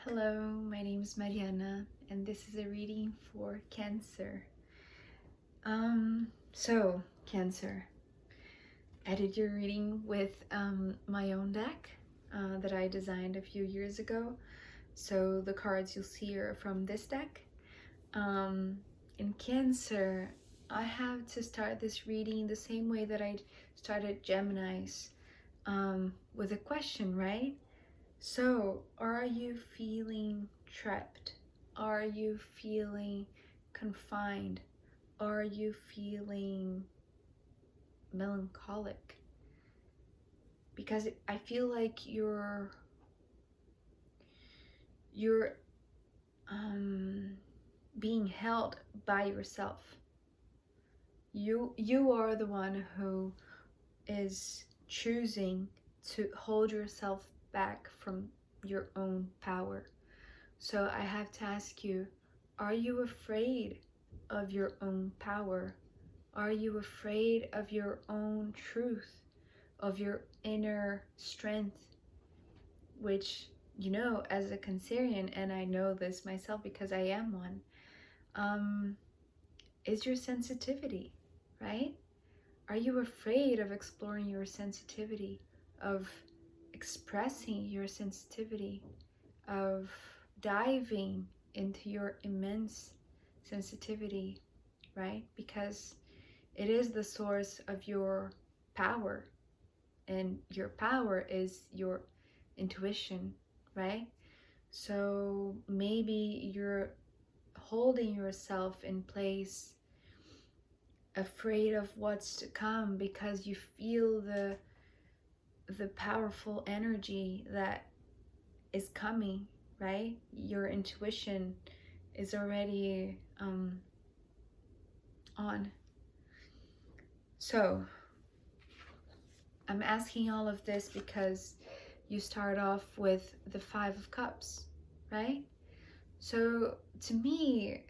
Hello, my name is Mariana, and this is a reading for Cancer. Cancer, I did your reading with my own deck that I designed a few years ago. So the cards you'll see are from this deck. In Cancer, I have to start this reading the same way that I started Gemini's, with a question, right? So, are you feeling trapped? Are you feeling confined? Are you feeling melancholic? Because I feel like you're being held by yourself. You are the one who is choosing to hold yourself back from your own power. So I have to ask you, are you afraid of your own power? Are you afraid of your own truth, of your inner strength? Which, you know, as a Cancerian, and I know this myself because I am one, is your sensitivity, right? Are you afraid of exploring your sensitivity, of expressing your sensitivity, of diving into your immense sensitivity, right? Because it is the source of your power, and your power is your intuition, right? So maybe you're holding yourself in place, afraid of what's to come, because you feel the powerful energy that is coming, right? Your intuition is already on. So I'm asking all of this because you start off with the Five of Cups, right? So to me,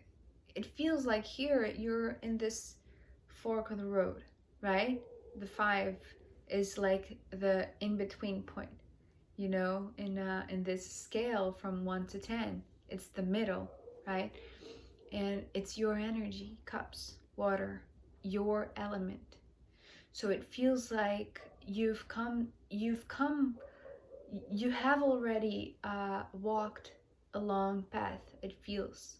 it feels like here you're in this fork of the road, right? The five is like the in-between point, you know, in this scale from 1 to 10. It's the middle, right? And it's your energy, cups, water, your element. So it feels like you have already walked a long path, it feels,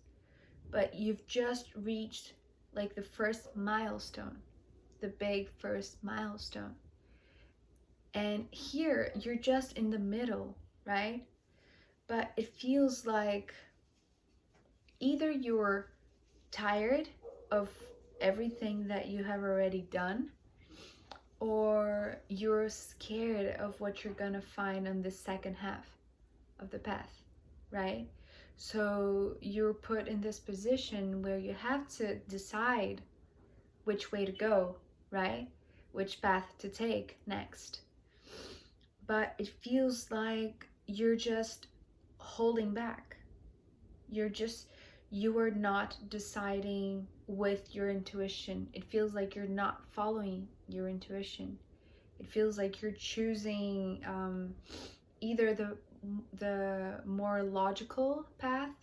but you've just reached like the first milestone, the big first milestone. And here you're just in the middle, right? But it feels like either you're tired of everything that you have already done, or you're scared of what you're gonna find on the second half of the path, right? So you're put in this position where you have to decide which way to go, right? Which path to take next. But it feels like you're just holding back. You are not deciding with your intuition. It feels like you're not following your intuition. It feels like you're choosing either the more logical path,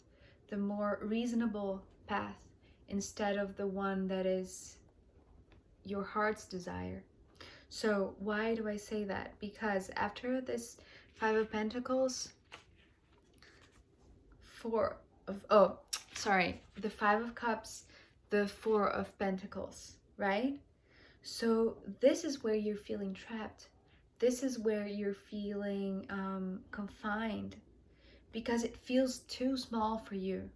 the more reasonable path, instead of the one that is your heart's desire. So why do I say that? Because after this Five of Pentacles, the Five of Cups, the Four of Pentacles, right? So this is where you're feeling trapped. This is where you're feeling confined, because it feels too small for you.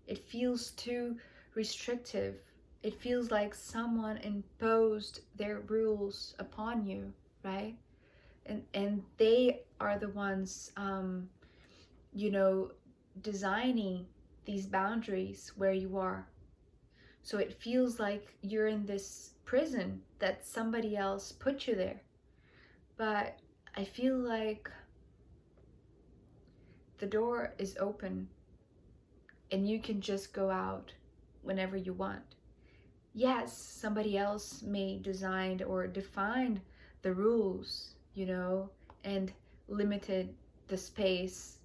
It feels too restrictive. It feels like someone imposed their rules upon you, right? And they are the ones, you know, designing these boundaries where you are. So it feels like you're in this prison that somebody else put you there. But I feel like the door is open and you can just go out whenever you want. Yes, somebody else may design or define the rules, you know, and limited the space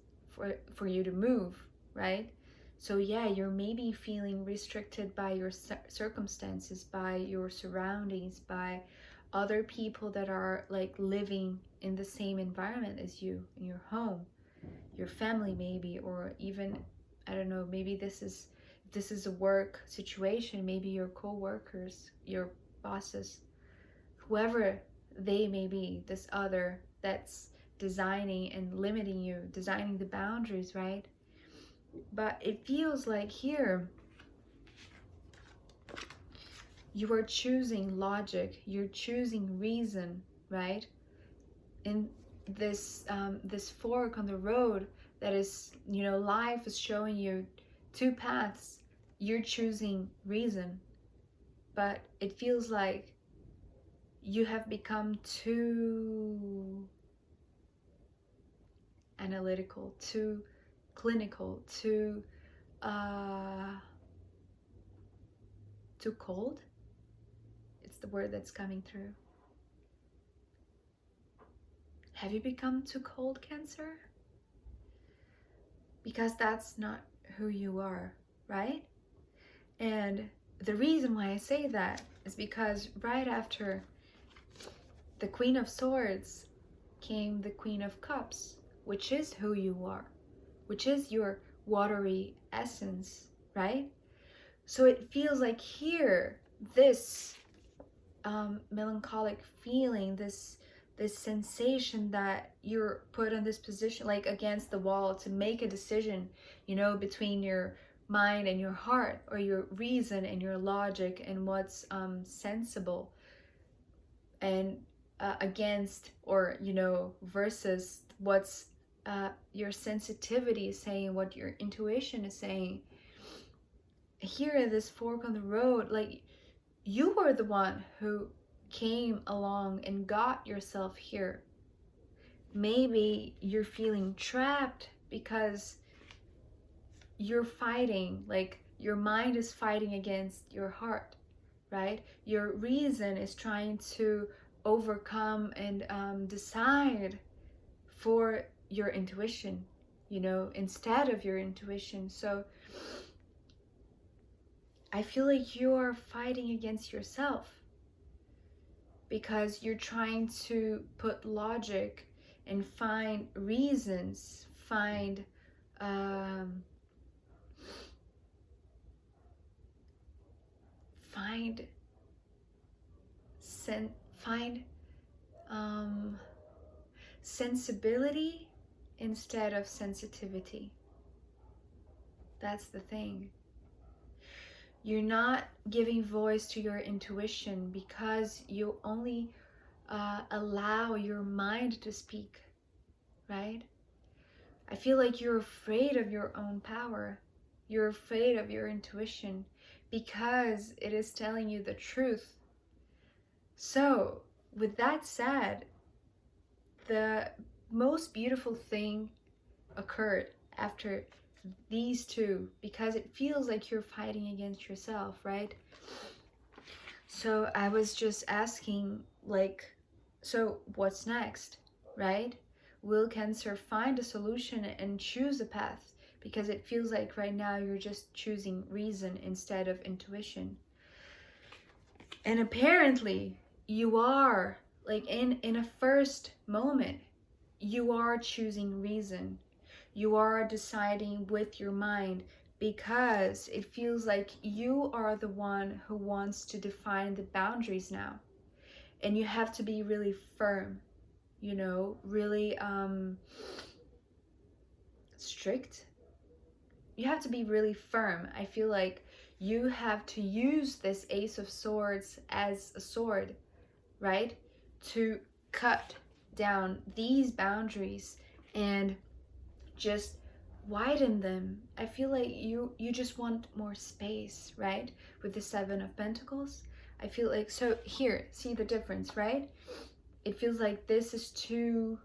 for you to move, right? So yeah, you're maybe feeling restricted by your circumstances, by your surroundings, by other people that are like living in the same environment as you, in your home, your family maybe, or even, I don't know, maybe this is a work situation, maybe your co-workers, your bosses, whoever they may be, this other that's designing and limiting you, designing the boundaries, right? But it feels like here you are choosing logic, you're choosing reason, right? In this fork on the road that is, you know, life is showing you two paths. You're choosing reason, but it feels like you have become too analytical, too clinical, uh too cold. It's the word that's coming through. Have you become too cold, Cancer? Because that's not who you are, right? And the reason why I say that is because right after the Queen of Swords came the Queen of Cups, which is who you are, which is your watery essence, right? So it feels like here, this melancholic feeling, this sensation that you're put in this position, like against the wall, to make a decision, you know, between your mind and your heart, or your reason and your logic, and what's sensible, and against, or, you know, versus what's your sensitivity is saying, what your intuition is saying. Here, this fork on the road, like, you were the one who came along and got yourself here. Maybe you're feeling trapped because you're fighting, like your mind is fighting against your heart, right? Your reason is trying to overcome and decide for your intuition, you know, instead of your intuition. So I feel like you are fighting against yourself because you're trying to put logic and find reasons, find find sensibility instead of sensitivity. That's the thing. You're not giving voice to your intuition because you only allow your mind to speak, right? I feel like you're afraid of your own power. You're afraid of your intuition because it is telling you the truth. So, with that said, the most beautiful thing occurred after these two, because it feels like you're fighting against yourself, right? So I was just asking, like, so what's next, right? Will Cancer find a solution and choose a path? Because it feels like right now you're just choosing reason instead of intuition. And apparently you are, like, in a first moment, you are choosing reason. You are deciding with your mind because it feels like you are the one who wants to define the boundaries now. And you have to be really firm, you know, really strict. You have to be really firm. I feel like you have to use this Ace of Swords as a sword, right? To cut down these boundaries and just widen them. I feel like you just want more space, right? With the Seven of Pentacles. I feel like, so here, see the difference, right? It feels like this is too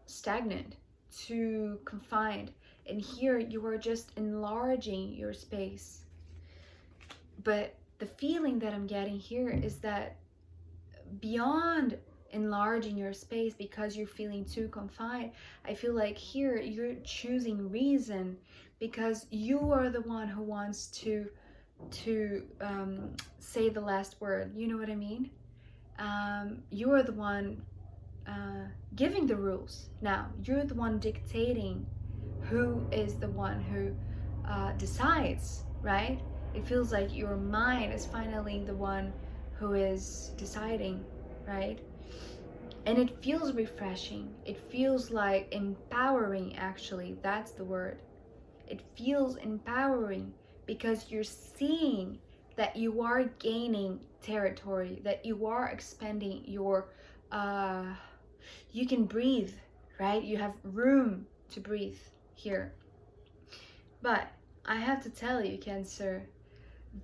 stagnant, too confined. And here you are just enlarging your space. But the feeling that I'm getting here is that beyond enlarging your space because you're feeling too confined. I feel like here you're choosing reason because you are the one who wants to say the last word. You know what I mean? You are the one giving the rules now. You're the one dictating who is the one who decides, right? It feels like your mind is finally the one who is deciding, right? And it feels refreshing. It feels like empowering, actually. That's the word. It feels empowering because you're seeing that you are gaining territory, that you are expanding your, you can breathe, right? You have room to breathe here. But I have to tell you, Cancer,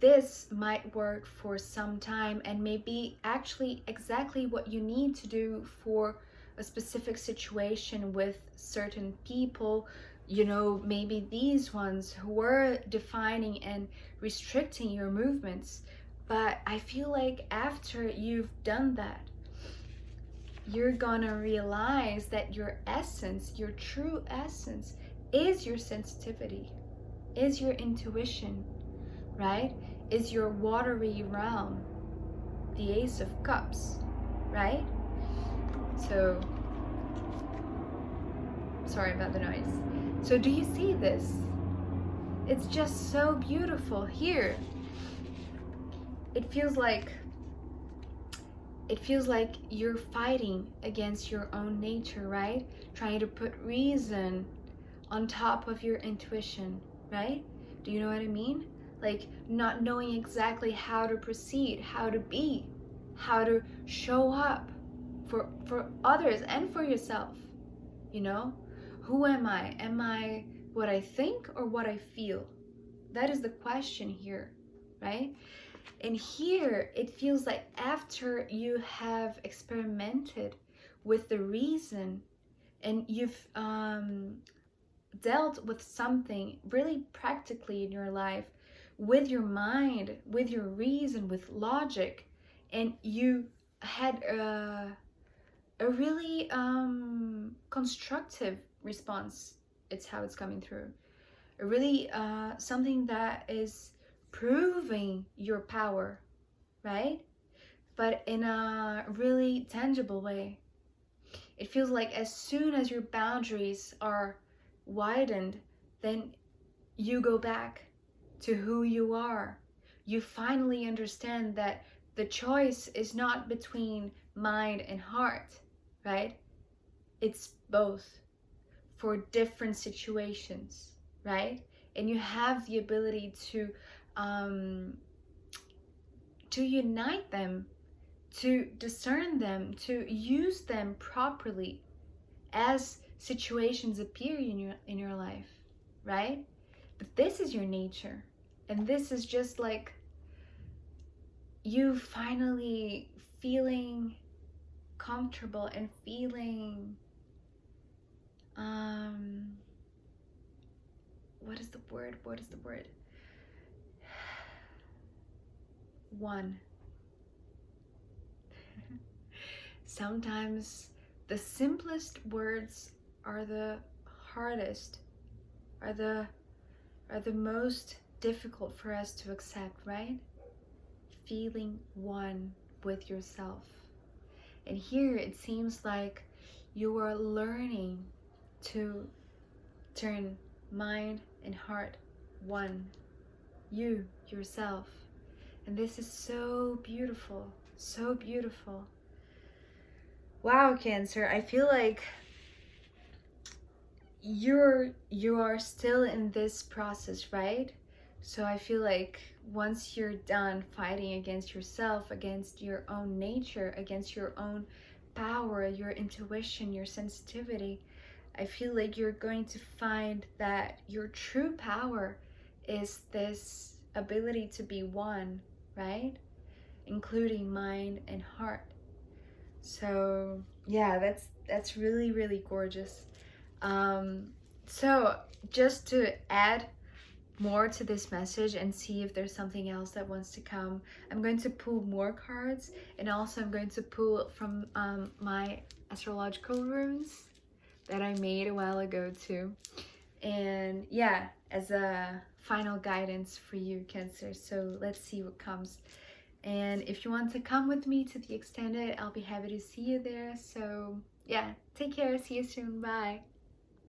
this might work for some time and maybe actually exactly what you need to do for a specific situation with certain people, you know, maybe these ones who were defining and restricting your movements. But I feel like after you've done that, you're gonna realize that your essence, your true essence, is your sensitivity, is your intuition, right? Is your watery realm, the Ace of Cups, right? So, sorry about the noise. So do you see this? It's just so beautiful here. It feels like you're fighting against your own nature, right? Trying to put reason on top of your intuition, right? Do you know what I mean? Like not knowing exactly how to proceed, how to be, how to show up for others and for yourself. You know, who am I? Am I what I think or what I feel? That is the question here, right? And here it feels like after you have experimented with the reason and you've dealt with something really practically in your life with your mind, with your reason, with logic, and you had a really constructive response. It's how it's coming through. A really something that is proving your power, right? But in a really tangible way. It feels like as soon as your boundaries are widened, then you go back to who you are. You finally understand that the choice is not between mind and heart, right? It's both for different situations, right? And you have the ability to unite them, to discern them, to use them properly as situations appear in your life, right? But this is your nature, and this is just like you finally feeling comfortable and feeling what is the word? One. Sometimes the simplest words are the hardest, are the most difficult for us to accept, right? Feeling one with yourself. And here it seems like you are learning to turn mind and heart one. You, yourself. And this is so beautiful, so beautiful. Wow, Cancer, I feel like you are still in this process, right? So I feel like once you're done fighting against yourself, against your own nature, against your own power, your intuition, your sensitivity, I feel like you're going to find that your true power is this ability to be one, right? Including mind and heart. So yeah, that's really, really gorgeous. So just to add more to this message and see if there's something else that wants to come. I'm going to pull more cards, and also I'm going to pull from my astrological runes that I made a while ago too. And yeah, as a final guidance for you, Cancer. So let's see what comes. And if you want to come with me to the extended, I'll be happy to see you there. So yeah, take care. See you soon. Bye.